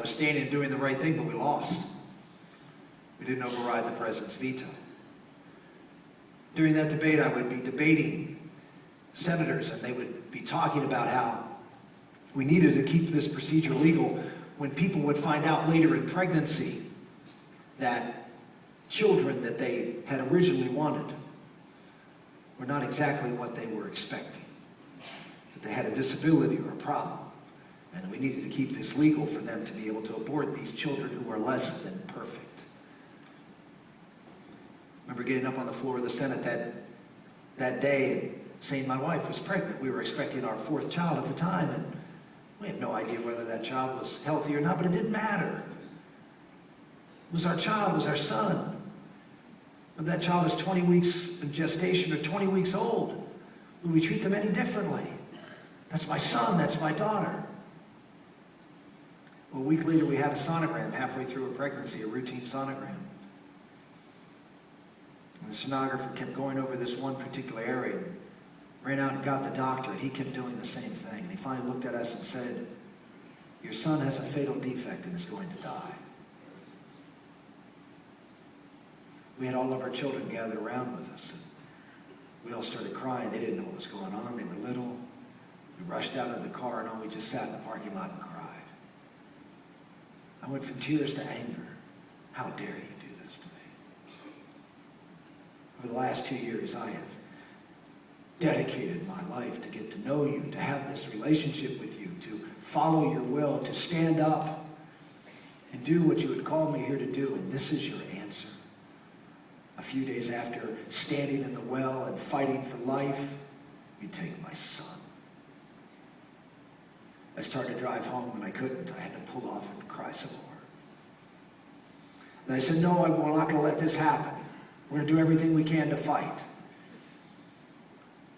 was standing and doing the right thing, but we lost. We didn't override the president's veto. During that debate, I would be debating senators, and they would be talking about how we needed to keep this procedure legal when people would find out later in pregnancy that children that they had originally wanted were not exactly what they were expecting, that they had a disability or a problem, and we needed to keep this legal for them to be able to abort these children who are less than perfect. I remember getting up on the floor of the Senate that day and saying my wife was pregnant. We were expecting our fourth child at the time, and we had no idea whether that child was healthy or not, but it didn't matter. It was our child, it was our son. Whether that child is 20 weeks in gestation or 20 weeks old, will we treat them any differently? That's my son, that's my daughter. Well, a week later, we had a sonogram halfway through a pregnancy, a routine sonogram. And the sonographer kept going over this one particular area, and ran out and got the doctor, and he kept doing the same thing. And he finally looked at us and said, "Your son has a fatal defect and is going to die." We had all of our children gathered around with us, and we all started crying. They didn't know what was going on. They were little. We rushed out of the car, and we just sat in the parking lot and cried. I went from tears to anger. How dare you do this to me? Over the last 2 years, I have dedicated my life to get to know you, to have this relationship with you, to follow your will, to stand up and do what you had called me here to do, and this is your answer. A few days after standing in the well and fighting for life, you take my son. I started to drive home, and I couldn't. I had to pull off and cry some more. And I said, no, we're not going to let this happen. We're going to do everything we can to fight.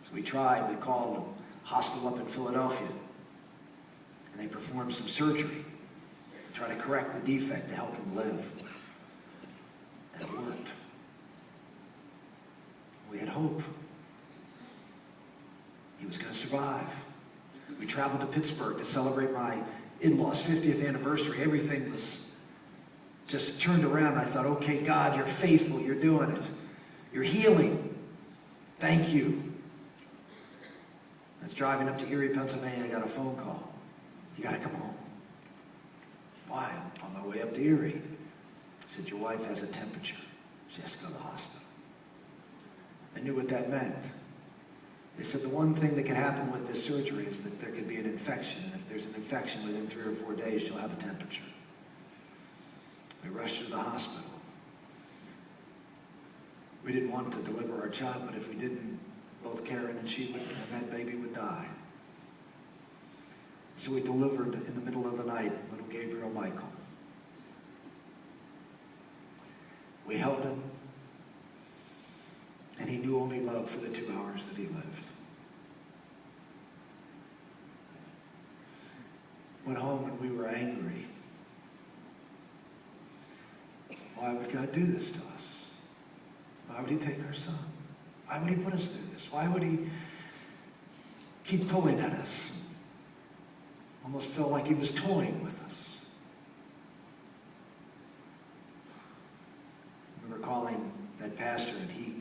So we tried. We called a hospital up in Philadelphia, and they performed some surgery to try to correct the defect to help him live. And it worked. We had hope. He was going to survive. We traveled to Pittsburgh to celebrate my in-laws' 50th anniversary. Everything was just turned around. I thought, okay, God, you're faithful. You're doing it. You're healing. Thank you. I was driving up to Erie, Pennsylvania. I got a phone call. You got to come home. Why? I'm on my way up to Erie. I said, your wife has a temperature. She has to go to the hospital. I knew what that meant. They said the one thing that can happen with this surgery is that there could be an infection, and if there's an infection within 3 or 4 days, she'll have a temperature. We rushed her to the hospital. We didn't want to deliver our child, but if we didn't, both Karen and she would, and that baby would die. So we delivered in the middle of the night little Gabriel Michael. We held him. And he knew only love for the 2 hours that he lived. Went home and we were angry. Why would God do this to us? Why would he take our son? Why would he put us through this? Why would he keep pulling at us? Almost felt like he was toying with us. I remember calling that pastor, and he,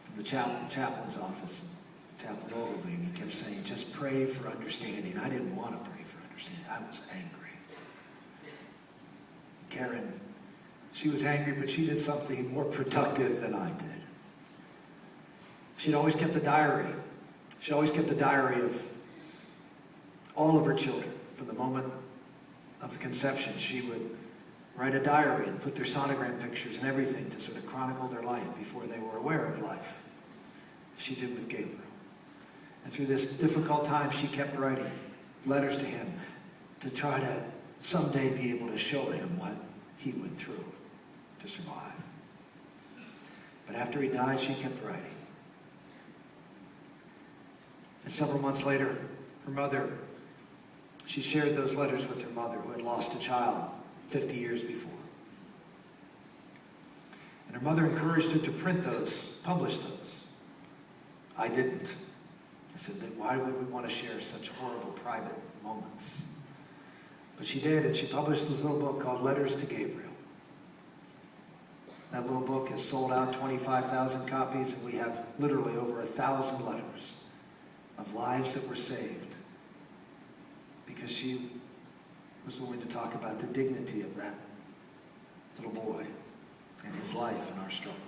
from the chaplain's office, Chaplain Ogilvy, and he kept saying, just pray for understanding. I didn't want to pray for understanding. I was angry. Karen, she was angry, but she did something more productive than I did. She'd always kept a diary. She always kept a diary of all of her children. From the moment of the conception, she would write a diary and put their sonogram pictures and everything to sort of chronicle their life before they were aware of life. She did with Gabriel. And through this difficult time, she kept writing letters to him to try to someday be able to show him what he went through to survive. But after he died, she kept writing. And several months later, her mother, she shared those letters with her mother, who had lost a child 50 years before. And her mother encouraged her to print those, publish those. I didn't. I said, why would we want to share such horrible private moments? But she did, and she published this little book called Letters to Gabriel. That little book has sold out 25,000 copies, and we have literally over 1,000 letters of lives that were saved because she was willing to talk about the dignity of that little boy and his life and our struggle.